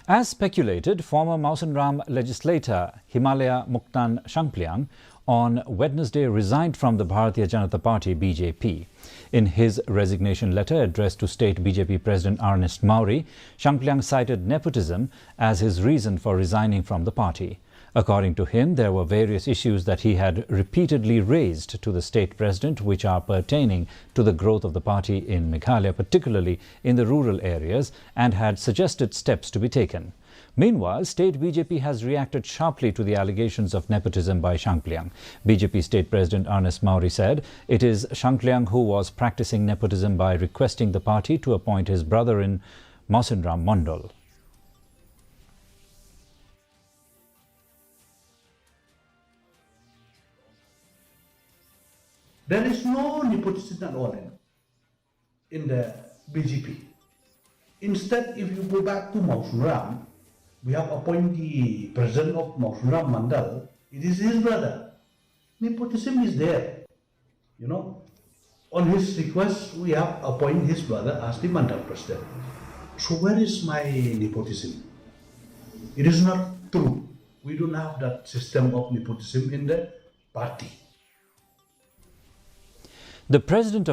As speculated, former Mausanram legislator Himalaya Muktan Shangpliang on Wednesday resigned from the Bharatiya Janata Party (BJP). In his resignation letter addressed to State BJP President Ernest Mauri, Shangpliang cited nepotism as his reason for resigning from the party. According to him, there were various issues that he had repeatedly raised to the state president which are pertaining to the growth of the party in Meghalaya, particularly in the rural areas, and had suggested steps to be taken. Meanwhile, state BJP has reacted sharply to the allegations of nepotism by Shangpliang. BJP State President Ernest Mauri said it is Shangpliang who was practicing nepotism by requesting the party to appoint his brother in Mausanram Mandal. There is no nepotism at all in the BJP. Instead, if you go back to Mausanram, we have appointed the president of Mausanram Mandal. It is his brother. Nepotism is there. On his request, we have appointed his brother as the Mandal president. So where is my nepotism? It is not true. We don't have that system of nepotism in the party. The president of